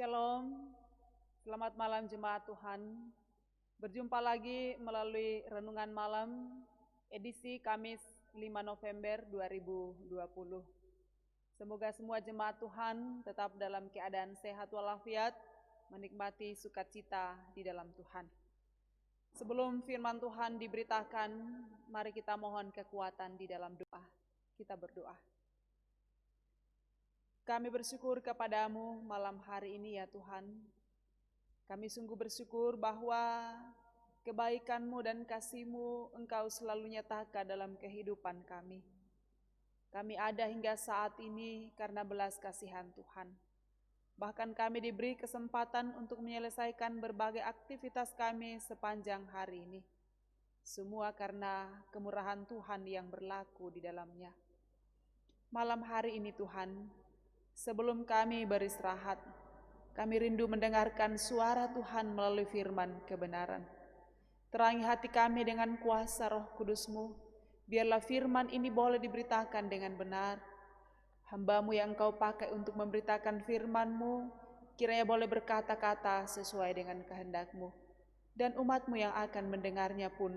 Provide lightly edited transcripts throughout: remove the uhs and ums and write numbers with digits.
Shalom, selamat malam jemaat Tuhan. Berjumpa lagi melalui Renungan Malam edisi Kamis 5 November 2020. Semoga semua jemaat Tuhan tetap dalam keadaan sehat walafiat, menikmati sukacita di dalam Tuhan. Sebelum firman Tuhan diberitakan, mari kita mohon kekuatan di dalam doa. Kita berdoa. Kami bersyukur kepadamu malam hari ini ya Tuhan. Kami sungguh bersyukur bahwa kebaikan-Mu dan kasih-Mu Engkau selalu nyatakan dalam kehidupan kami. Kami ada hingga saat ini karena belas kasihan Tuhan. Bahkan kami diberi kesempatan untuk menyelesaikan berbagai aktivitas kami sepanjang hari ini. Semua karena kemurahan Tuhan yang berlaku di dalamnya. Malam hari ini Tuhan, sebelum kami beristirahat, kami rindu mendengarkan suara Tuhan melalui firman kebenaran. Terangi hati kami dengan kuasa Roh Kudus-Mu, biarlah firman ini boleh diberitakan dengan benar. Hamba-Mu yang Engkau pakai untuk memberitakan firman-Mu, kiranya boleh berkata-kata sesuai dengan kehendak-Mu. Dan umat-Mu yang akan mendengarnya pun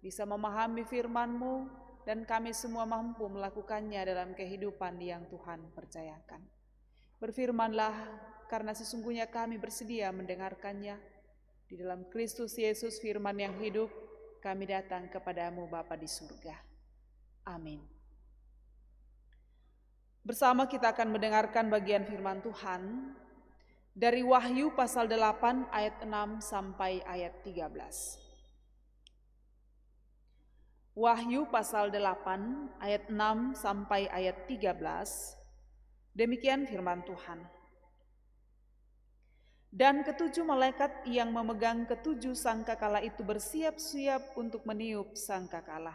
bisa memahami firman-Mu, dan kami semua mampu melakukannya dalam kehidupan yang Tuhan percayakan. Berfirmanlah, karena sesungguhnya kami bersedia mendengarkannya. Di dalam Kristus Yesus firman yang hidup, kami datang kepadamu Bapa di surga. Amin. Bersama kita akan mendengarkan bagian firman Tuhan dari Wahyu pasal 8 ayat 6 sampai ayat 13. Wahyu pasal 8 ayat 6 sampai ayat 13. Demikian firman Tuhan. Dan ketujuh malaikat yang memegang ketujuh sangkakala itu bersiap-siap untuk meniup sangkakala.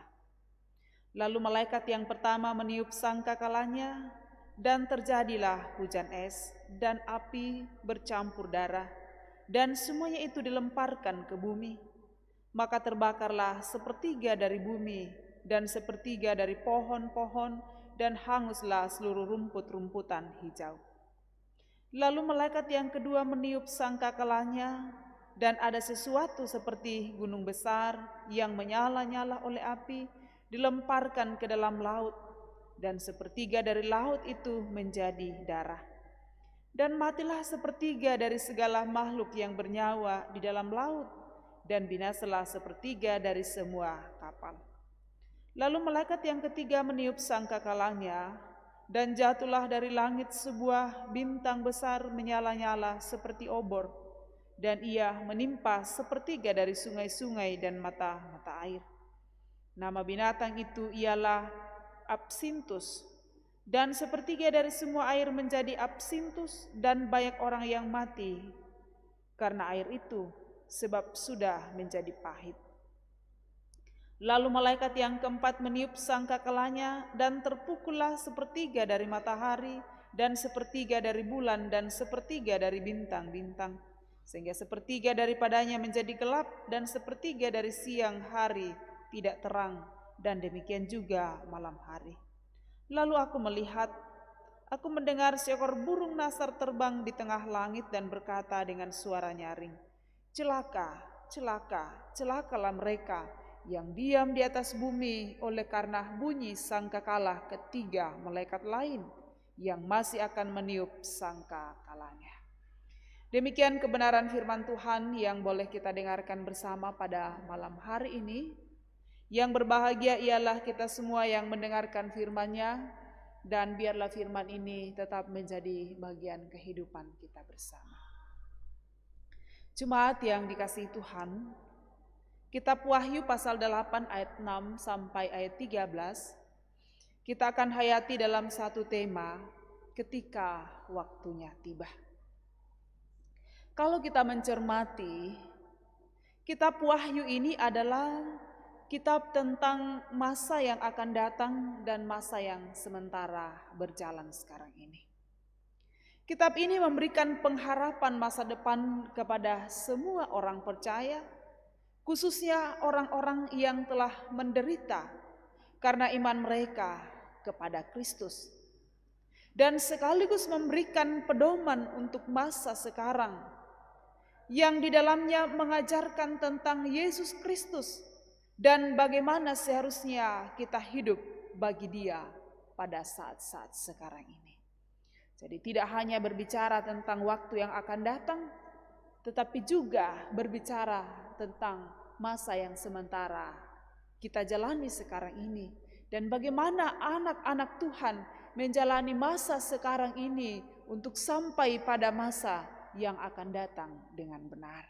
Lalu malaikat yang pertama meniup sangkakalanya, dan terjadilah hujan es dan api bercampur darah, dan semuanya itu dilemparkan ke bumi. Maka terbakarlah sepertiga dari bumi dan sepertiga dari pohon-pohon, dan hanguslah seluruh rumput-rumputan hijau. Lalu malaikat yang kedua meniup sangkakalanya, dan ada sesuatu seperti gunung besar yang menyala-nyala oleh api dilemparkan ke dalam laut, dan sepertiga dari laut itu menjadi darah. Dan matilah sepertiga dari segala makhluk yang bernyawa di dalam laut, dan binasalah sepertiga dari semua kapal. Lalu malaikat yang ketiga meniup sangkakalanya, dan jatuhlah dari langit sebuah bintang besar menyala-nyala seperti obor, dan ia menimpa sepertiga dari sungai-sungai dan mata-mata air. Nama binatang itu ialah Absintus, dan sepertiga dari semua air menjadi absintus, dan banyak orang yang mati karena air itu, sebab sudah menjadi pahit. Lalu malaikat yang keempat meniup sangkakalanya, dan terpukullah sepertiga dari matahari, dan sepertiga dari bulan, dan sepertiga dari bintang-bintang, sehingga sepertiga daripadanya menjadi gelap, dan sepertiga dari siang hari tidak terang, dan demikian juga malam hari. Lalu aku mendengar seekor burung nasar terbang di tengah langit dan berkata dengan suara nyaring, "Celaka, celaka, celakalah mereka yang diam di atas bumi oleh karena bunyi sangkakala ketiga malaikat lain yang masih akan meniup sangkakalanya." Demikian kebenaran firman Tuhan yang boleh kita dengarkan bersama pada malam hari ini. Yang berbahagia ialah kita semua yang mendengarkan firman-Nya, dan biarlah firman ini tetap menjadi bagian kehidupan kita bersama. Jemaat yang dikasihi Tuhan, kitab Wahyu pasal 8 ayat 6 sampai ayat 13, kita akan hayati dalam satu tema, ketika waktunya tiba. Kalau kita mencermati, kitab Wahyu ini adalah kitab tentang masa yang akan datang dan masa yang sementara berjalan sekarang ini. Kitab ini memberikan pengharapan masa depan kepada semua orang percaya, khususnya orang-orang yang telah menderita karena iman mereka kepada Kristus. dan sekaligus memberikan pedoman untuk masa sekarang yang di dalamnya mengajarkan tentang Yesus Kristus dan bagaimana seharusnya kita hidup bagi Dia pada saat-saat sekarang ini. Jadi tidak hanya berbicara tentang waktu yang akan datang, tetapi juga berbicara tentang masa yang sementara kita jalani sekarang ini, dan bagaimana anak-anak Tuhan menjalani masa sekarang ini untuk sampai pada masa yang akan datang dengan benar.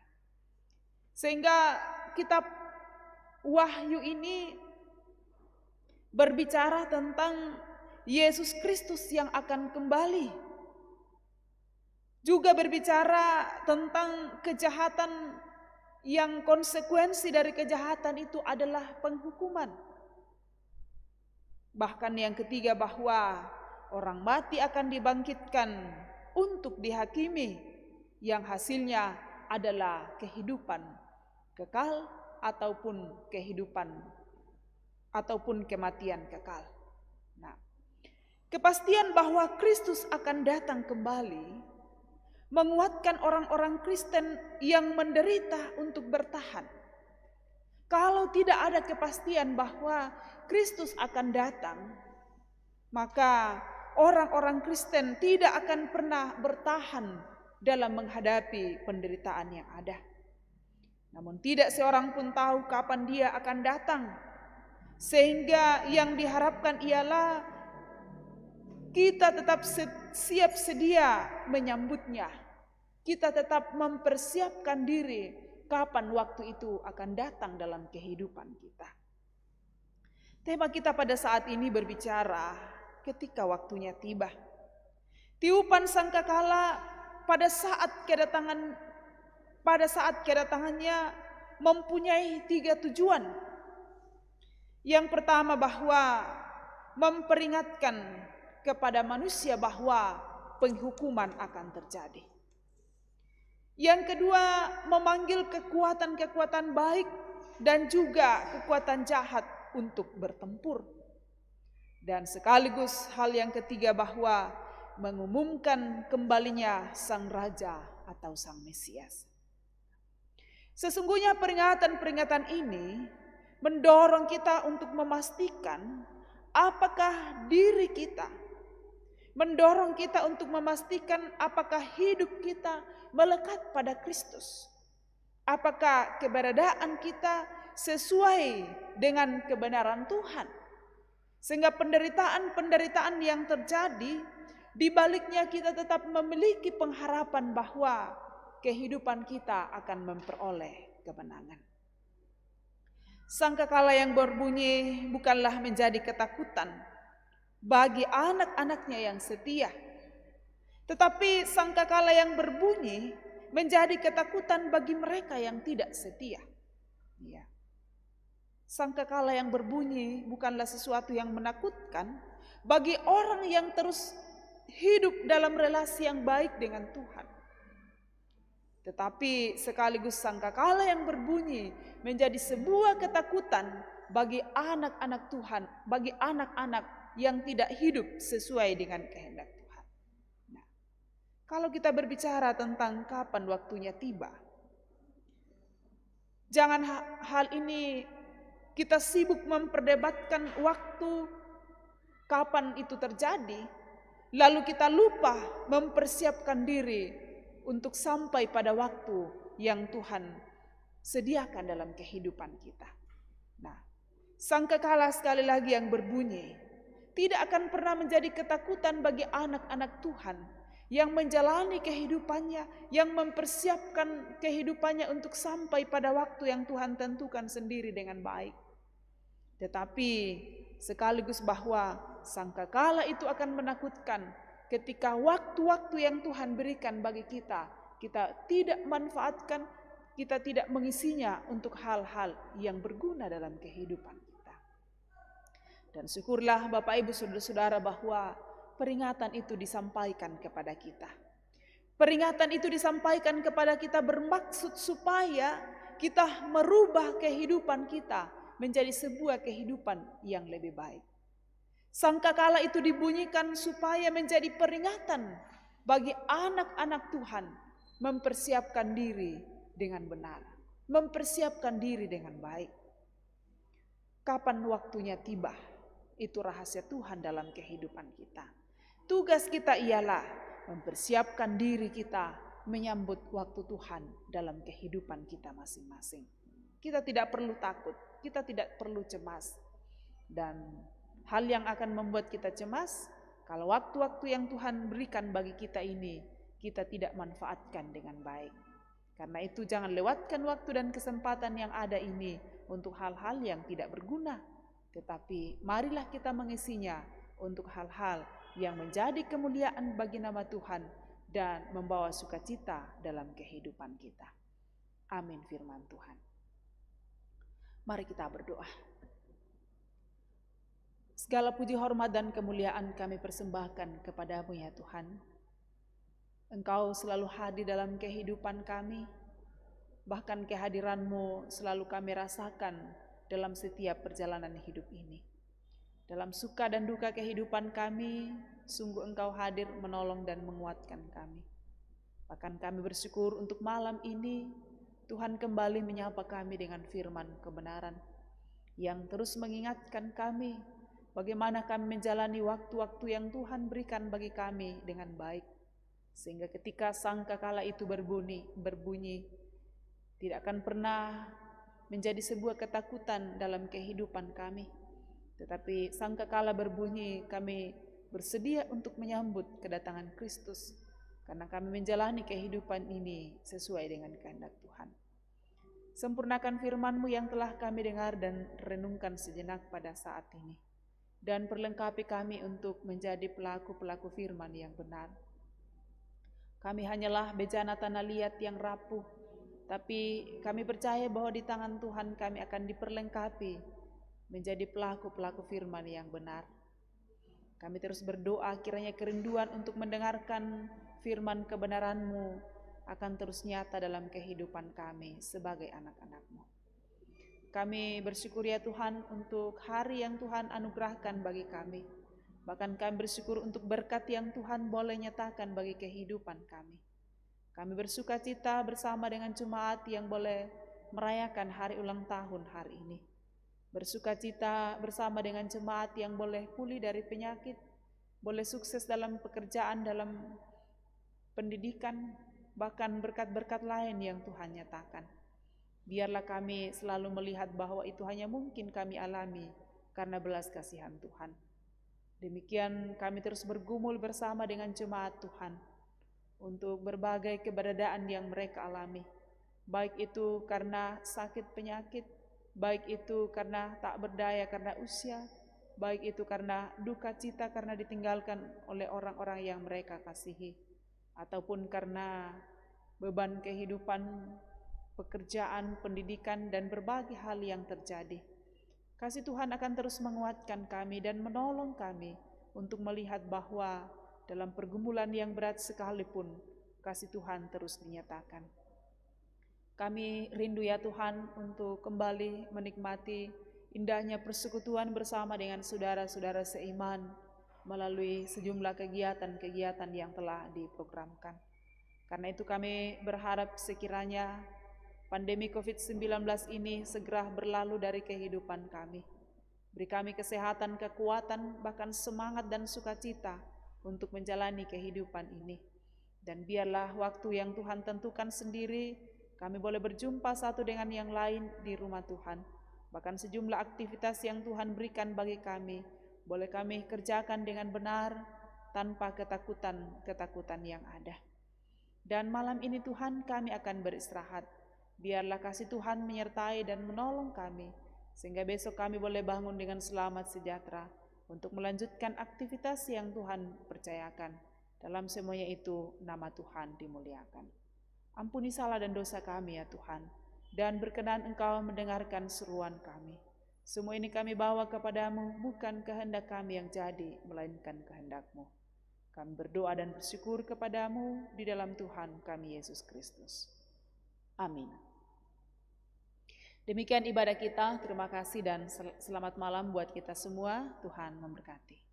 Sehingga kitab Wahyu ini berbicara tentang Yesus Kristus yang akan kembali. Juga berbicara tentang kejahatan yang konsekuensi dari kejahatan itu adalah penghukuman. Bahkan yang ketiga, bahwa orang mati akan dibangkitkan untuk dihakimi, yang hasilnya adalah kehidupan kekal ataupun kematian kekal. Nah, kepastian bahwa Kristus akan datang kembali menguatkan orang-orang Kristen yang menderita untuk bertahan. Kalau tidak ada kepastian bahwa Kristus akan datang, maka orang-orang Kristen tidak akan pernah bertahan dalam menghadapi penderitaan yang ada. Namun tidak seorang pun tahu kapan Dia akan datang, sehingga yang diharapkan ialah kita tetap siap sedia menyambutnya. Kita tetap mempersiapkan diri kapan waktu itu akan datang dalam kehidupan kita. Tema kita pada saat ini berbicara ketika waktunya tiba. Tiupan sangkakala pada saat kedatangannya mempunyai 3 tujuan. Yang pertama, bahwa memperingatkan kepada manusia bahwa penghukuman akan terjadi. Yang kedua, memanggil kekuatan-kekuatan baik dan juga kekuatan jahat untuk bertempur. Dan sekaligus hal yang ketiga, bahwa mengumumkan kembalinya Sang Raja atau Sang Mesias. Sesungguhnya peringatan-peringatan ini mendorong kita untuk memastikan apakah diri kita, mendorong kita untuk memastikan apakah hidup kita melekat pada Kristus. Apakah keberadaan kita sesuai dengan kebenaran Tuhan. Sehingga penderitaan-penderitaan yang terjadi, di baliknya kita tetap memiliki pengharapan bahwa kehidupan kita akan memperoleh kemenangan. Sangkakala yang berbunyi bukanlah menjadi ketakutan bagi anak-anaknya yang setia, tetapi sangkakala yang berbunyi menjadi ketakutan bagi mereka yang tidak setia. Ya. Sangkakala yang berbunyi bukanlah sesuatu yang menakutkan bagi orang yang terus hidup dalam relasi yang baik dengan Tuhan. Tetapi sekaligus sangkakala yang berbunyi menjadi sebuah ketakutan bagi anak-anak Tuhan, bagi anak-anak yang tidak hidup sesuai dengan kehendak Tuhan. Nah, kalau kita berbicara tentang kapan waktunya tiba, jangan hal ini kita sibuk memperdebatkan waktu kapan itu terjadi, lalu kita lupa mempersiapkan diri untuk sampai pada waktu yang Tuhan sediakan dalam kehidupan kita. Nah, sangkakala sekali lagi yang berbunyi tidak akan pernah menjadi ketakutan bagi anak-anak Tuhan yang menjalani kehidupannya, yang mempersiapkan kehidupannya untuk sampai pada waktu yang Tuhan tentukan sendiri dengan baik. Tetapi sekaligus bahwa sangkakala itu akan menakutkan ketika waktu-waktu yang Tuhan berikan bagi kita, kita tidak manfaatkan, kita tidak mengisinya untuk hal-hal yang berguna dalam kehidupan kita. Dan syukurlah Bapak Ibu Saudara-saudara bahwa peringatan itu disampaikan kepada kita. Peringatan itu disampaikan kepada kita bermaksud supaya kita merubah kehidupan kita menjadi sebuah kehidupan yang lebih baik. Sangkakala itu dibunyikan supaya menjadi peringatan bagi anak-anak Tuhan mempersiapkan diri dengan benar, mempersiapkan diri dengan baik. Kapan waktunya tiba, itu rahasia Tuhan dalam kehidupan kita. Tugas kita ialah mempersiapkan diri kita menyambut waktu Tuhan dalam kehidupan kita masing-masing. Kita tidak perlu takut, kita tidak perlu cemas. Dan hal yang akan membuat kita cemas, kalau waktu-waktu yang Tuhan berikan bagi kita ini, kita tidak manfaatkan dengan baik. Karena itu jangan lewatkan waktu dan kesempatan yang ada ini untuk hal-hal yang tidak berguna. Tetapi marilah kita mengisinya untuk hal-hal yang menjadi kemuliaan bagi nama Tuhan dan membawa sukacita dalam kehidupan kita. Amin firman Tuhan. Mari kita berdoa. Segala puji, hormat, dan kemuliaan kami persembahkan kepadamu ya Tuhan. Engkau selalu hadir dalam kehidupan kami. Bahkan kehadiran-Mu selalu kami rasakan dalam setiap perjalanan hidup ini. Dalam suka dan duka kehidupan kami, sungguh Engkau hadir menolong dan menguatkan kami. Bahkan kami bersyukur untuk malam ini, Tuhan kembali menyapa kami dengan firman kebenaran yang terus mengingatkan kami bagaimana kami menjalani waktu-waktu yang Tuhan berikan bagi kami dengan baik. Sehingga ketika sangkakala itu berbunyi, tidak akan pernah menjadi sebuah ketakutan dalam kehidupan kami. Tetapi sangkakala berbunyi, kami bersedia untuk menyambut kedatangan Kristus. Karena kami menjalani kehidupan ini sesuai dengan kehendak Tuhan. Sempurnakan firman-Mu yang telah kami dengar dan renungkan sejenak pada saat ini. Dan perlengkapi kami untuk menjadi pelaku-pelaku firman yang benar. Kami hanyalah bejana tanah liat yang rapuh, tapi kami percaya bahwa di tangan Tuhan kami akan diperlengkapi menjadi pelaku-pelaku firman yang benar. Kami terus berdoa kiranya kerinduan untuk mendengarkan firman kebenaran-Mu akan terus nyata dalam kehidupan kami sebagai anak-anak-Mu. Kami bersyukur ya Tuhan untuk hari yang Tuhan anugerahkan bagi kami. Bahkan kami bersyukur untuk berkat yang Tuhan boleh nyatakan bagi kehidupan kami. Kami bersuka cita bersama dengan jemaat yang boleh merayakan hari ulang tahun hari ini. Bersuka cita bersama dengan jemaat yang boleh pulih dari penyakit, boleh sukses dalam pekerjaan, dalam pendidikan, bahkan berkat-berkat lain yang Tuhan nyatakan. Biarlah kami selalu melihat bahwa itu hanya mungkin kami alami karena belas kasihan Tuhan. Demikian kami terus bergumul bersama dengan jemaat Tuhan untuk berbagai keberadaan yang mereka alami. Baik itu karena sakit penyakit, baik itu karena tak berdaya karena usia, baik itu karena duka cita karena ditinggalkan oleh orang-orang yang mereka kasihi, ataupun karena beban kehidupan, pekerjaan, pendidikan, dan berbagai hal yang terjadi. Kasih Tuhan akan terus menguatkan kami dan menolong kami untuk melihat bahwa dalam pergumulan yang berat sekalipun, kasih Tuhan terus dinyatakan. Kami rindu ya Tuhan untuk kembali menikmati indahnya persekutuan bersama dengan saudara-saudara seiman melalui sejumlah kegiatan-kegiatan yang telah diprogramkan. Karena itu kami berharap sekiranya pandemi COVID-19 ini segera berlalu dari kehidupan kami. Beri kami kesehatan, kekuatan, bahkan semangat dan sukacita untuk menjalani kehidupan ini. Dan biarlah waktu yang Tuhan tentukan sendiri, kami boleh berjumpa satu dengan yang lain di rumah Tuhan. Bahkan sejumlah aktivitas yang Tuhan berikan bagi kami, boleh kami kerjakan dengan benar, tanpa ketakutan yang ada. Dan malam ini Tuhan kami akan beristirahat. Biarlah kasih Tuhan menyertai dan menolong kami, sehingga besok kami boleh bangun dengan selamat sejahtera untuk melanjutkan aktivitas yang Tuhan percayakan. Dalam semuanya itu, nama Tuhan dimuliakan. Ampuni salah dan dosa kami ya Tuhan, dan berkenan Engkau mendengarkan seruan kami. Semua ini kami bawa kepadamu, bukan kehendak kami yang jadi, melainkan kehendak-Mu. Kami berdoa dan bersyukur kepadamu di dalam Tuhan kami Yesus Kristus. Amin. Demikian ibadah kita, terima kasih dan selamat malam buat kita semua, Tuhan memberkati.